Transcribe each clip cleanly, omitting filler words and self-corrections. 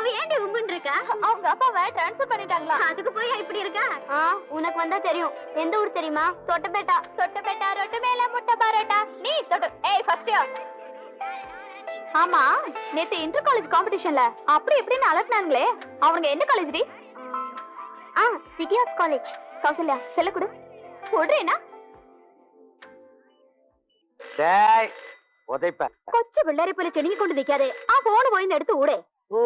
அவ ஏன்டி உம்புன்னு இருக்கா? அவங்க அப்பாவை ட்ரான்ஸ்ஃபர் பண்ணிட்டாங்களா? அதுக்கு போய் இப்படி இருக்கா? உனக்கு வந்தா தெரியும். எந்த ஊர் தெரியுமா? தொட்டபேட்டா. தொட்டபேட்டா ரொட்டு மேல முட்டை பரோட்டா. நீ தொட்டு. ஏய் ஃபர்ஸ்ட் இயர். ஆமா, நேத்து இன்டர் காலேஜ் காம்படிஷன்ல அப்படி இப்படின்னு அலட்னாங்களே, அவங்க எந்த காலேஜ் டி? City arts college. கௌசல்யா செல்ல கொடு. கொடுறேனா? டேய் உதைப்ப. கொச்சு பிள்ளரை போல செனிங்கி கொண்டு நிக்காதே. போன் போய் எடுத்து ஊடே. ஓ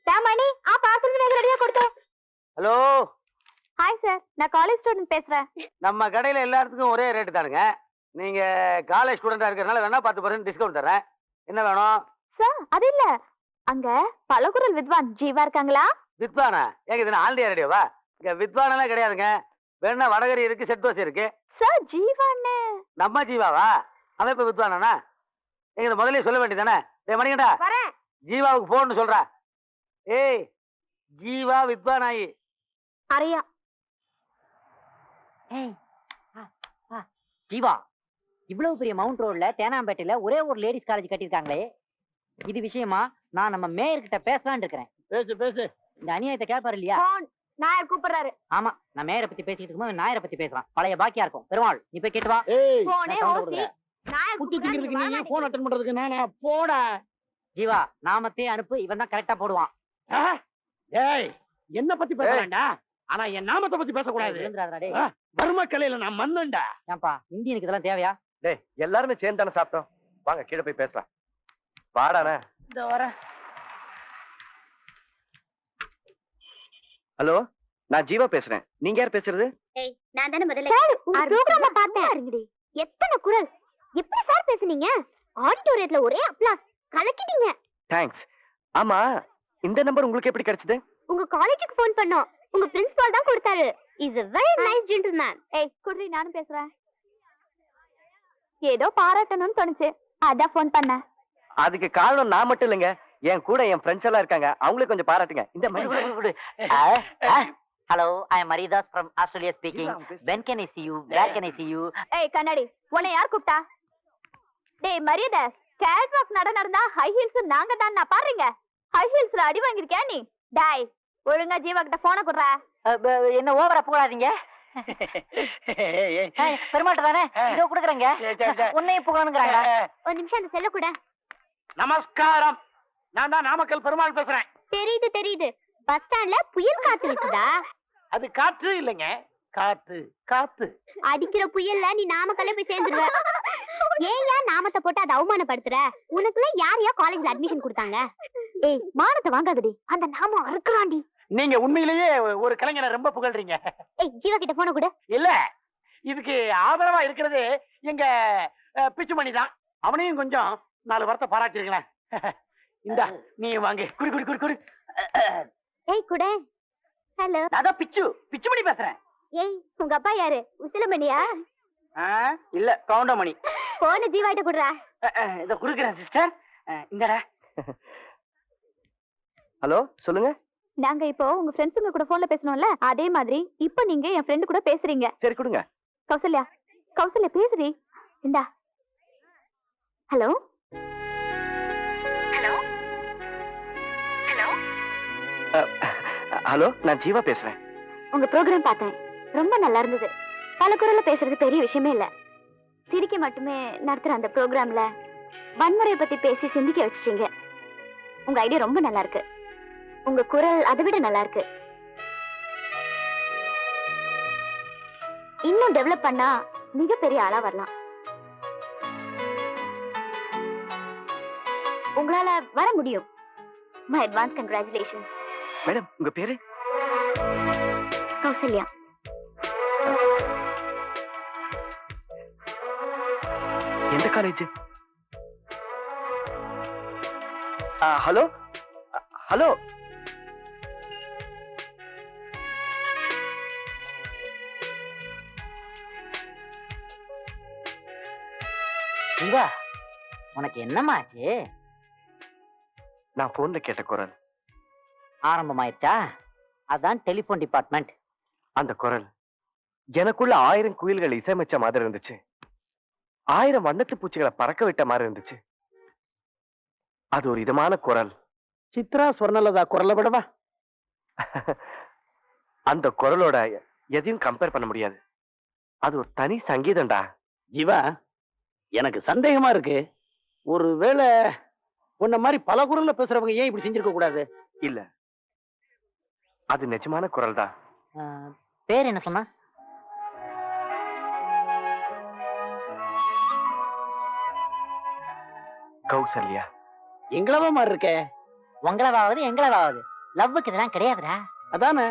தாமணி பார்சல் வேக ரெடியா கொடுத்தே. ஹலோ. ஹாய் சார், நான் காலேஜ் ஸ்டூடண்ட் பேசுறேன். நம்ம கடையில எல்லாத்துக்கும் ஒரே ரேட்டு தானுங்க. நீங்க காலேஜ் ஸ்டூடெண்டா இருக்கறனால வேணா 10% டிஸ்கவுண்ட் தரேன். என்ன வேணும்? சார் அது இல்ல, அங்க பலகுரல் வித்வான் ஜீவா இருக்காங்களா? வித்வானா? ஏங்க இது ஆல்டியா ரேடியோவா? இங்க வித்வானெல்லாம் கிடையாதுங்க. வேணா வடகரி இருக்கு, செட் தோசை இருக்கு. சார் ஜீவான்னு நம்ம ஜீவாவா? அவன் இப்ப வித்வானா? எங்க இதை முதல்ல சொல்ல வேண்டியதானே? டேய் மணிகண்டா, வரேன். ஜீவாவுக்கு போன்னு சொல்றா. ஏய் ஜீவா வித்வானாயி அரையா. ஜீவா, இவ்வளவு பெரிய மவுண்ட் ரோட்ல தேனாம்பேட்டையில ஒரே ஒரு லேடிஸ் காலேஜ் கட்டிருக்காங்களே, இது விஷயமா நான் நம்ம மேயர் கிட்ட பேசலாம்னு இருக்கிறேன். பேசு பேசு. இந்த அநியாயத்தை கேட்பாரு இல்லையா? நாயர் கூப்பிடுறாரு. ஆமா, நான் மேயரை பத்தி பேசிட்டு இருக்கும்போது நாயரை பத்தி பேசலாம். பழைய பாக்கியா இருக்கும். பெருமாள் நீ போய் கேட்டு வா. போனே ஓசி. நாயர் குட்டி திங்கிறதுக்கு நீ ஏன் போன் அட்டெண்ட் பண்றதுக்கு நானா போடா. ஜீவா, நாமத்தே அனுப்பு, இவன் தான் கரெக்டா போடுவான். ஏய் என்ன பத்தி பேசலாம்டா, ஆனா என் நாமத்தை பத்தி பேச கூடாது. விழுந்துறாதடா டேய். வர்ம கலையில நான் மன்னன்டா. ஏன்பா இந்தியனுக்கு இதெல்லாம் தேவையா? டேய் எல்லாருமே சேர்ந்து தானே சாப்பிட்டோம். வாங்க கீழே போய் பேசலாம். வாடானே. இந்த வரேன். ஹலோ, நான் ஜீவா பேசுறேன். நீங்க யார் பேசுறது? ஏய் நான் தான முதல்ல உங்க புரோகிராம பார்த்தேன். இருங்கடி. எத்தனை குரல். எப்படி சார் பேசுனீங்க? ஆடிட்டோரியத்துல ஒரே அப்ளாஸ். கலக்கிட்டீங்க. தேங்க்ஸ். ஆமா, இந்த நம்பர் உங்களுக்கு எப்படி கிடைச்சது? உங்க காலேஜுக்கு ஃபோன் பண்ணோம். உங்க பிரின்சிபால் தான் கொடுத்தாரு. Is a very nice gentleman. ஏய் குட்ரி, நானும் பேசுறேன். ஏதோ பாராட்டணும்னு தோணுச்சு, அதான் ஃபோன் பண்ணேன். அதுக்கு காரணம் நான் மட்டும் இல்லைங்க, என் கூட என் ஃப்ரெண்ட்ஸ் எல்லாம் இருக்காங்க. அவங்களே கொஞ்சம் பாராட்டுங்க. இந்த மாதிரி. Hello, I am Maridhas from Australia speaking. When can I see you? Where can I see you? ஏய் கண்ணாடி, உன்னை யார் கூப்பிட்டா? டேய் மரியாதை, கேட் வாக் நடந்தா ஹை ஹீல்ஸ் நாங்க தான் நான் பாருங்க. ஹை ஹீல்ஸ்ல அடி வாங்கிருக்கியா நீ? டேய் ஒழுங்கா ஜீவா கிட்ட போன குடுறா. என்ன ஓவரா புகழாதீங்க. பெருமாட்ட தானே இதோ குடுக்குறேங்க. உன்னையும் புகழணுங்கிறாங்க. ஒரு நிமிஷம் அந்த செல்ல கூட. நமஸ்காரம். நான் தான் நாமக்கல் பெருமாள் பேசுறேன். தெரியுது தெரியுது. பஸ் ஸ்டாண்ட்ல புயல் காத்து வீசுதா? அது காற்று இல்லைங்க, காத்து காத்து. அடிக்கிற புயல்ல நீ நாமக்கல்ல போய் சேர்ந்துடுவ. ஏன் நாமத்தை போட்டு அதை அவமானப்படுத்துற? உனக்குள்ள யார் யார் காலேஜ்ல அட்மிஷன் கொடுத்தாங்க? ஏய் மானத்தை வாங்காதடி, அந்த நாமம் அறுக்குறாண்டி. நீங்க உண்மையிலேயே ஒரு கலைஞரை ரொம்ப புகழ்றீங்க. ஏய் ஜீவா கிட்ட போன கூட. இல்ல, இதுக்கு ஆதரவா இருக்கிறது எங்க பிச்சுமணி தான். அவனையும் கொஞ்சம் 4 வார்த்தை பாராட்டிருங்களேன். இந்த நீ வாங்க. குடி குடி குடி குடி. ஏய் கூட. ஹலோ, நான் பிச்சுமணி பேசுறேன். ஏய் உங்க அப்பா யாரு? உசிலமணியா? இல்ல, கவுண்டமணி. போன ஜீவாட்ட குடுறா. இத குடுக்குறேன் சிஸ்டர். இந்தடா. ஹலோ சொல்லுங்க. நாங்க இப்போ உங்க ஃப்ரெண்ட்ஸுங்க கூட போன்ல பேசணும்ல, அதே மாதிரி இப்போ நீங்க என் ஃப்ரெண்ட் கூட பேசுறீங்க. சரி கொடுங்க. கௌசல்யா, கௌசல்யா பேசுறீ. இந்தா. Hello hello hello. ஹலோ, நான் ஜீவா பேசுறேன். உங்க ப்ரோக்ராம் பார்த்தேன், ரொம்ப நல்லா இருந்தது. பல குரல்ல பேசுறது பெரிய விஷயமே இல்ல. சிரிக்க மட்டுமே நடத்துற அந்த ப்ரோக்ராம்ல வன்முறையை பத்தி பேசி சிந்திக்க வச்சுட்டீங்க. உங்க ஐடியா ரொம்ப நல்லா இருக்கு. உங்க குரல் அதை விட நல்லா இருக்கு. இன்னும் டெவலப் பண்ணா மிகப்பெரிய ஆளா வரலாம். உங்களால வர முடியும். My advance congratulations. மேடம், உங்க பேரு? கௌசல்யா. எந்த காலேஜ்? Hello hello. ஜீவா, உனக்கு என்னமாச்சு? நான் போன்ல கேட்ட குரல் ஆரம்பமாயிருச்சா? அதான் டெலிபோன் டிபார்ட்மெண்ட். அந்த குரல் எனக்குள்ள 1000 குயில்கள் இசையமைச்ச மாதிரி இருந்துச்சு. 1000 வண்ணத்து பூச்சிகளை பறக்க விட்ட மாதிரி இருந்துச்சு. அது ஒரு இதமான குரல். சித்ரா சொர்ணலதா குரலை விடவா? அந்த குரலோட எதையும் கம்பேர் பண்ண முடியாது. அது ஒரு தனி சங்கீதம்டா. ஜீவா, எனக்கு சந்தேகமா இருக்கு. ஒருவேளை உன்ன மாதிரி பல குரல்ல பேசுறவங்க ஏன் இப்படி செஞ்சிருக்க கூடாது? இல்ல, அது நிஜமான குரல் தான். பேர் என்ன சொன்னா? கௌசல்யா. எங்களவா மாதிரி இருக்கே. உங்களவாவது எங்களவாவது லவ்வுக்கு இதெல்லாம் கிடையாதுடா. அதானே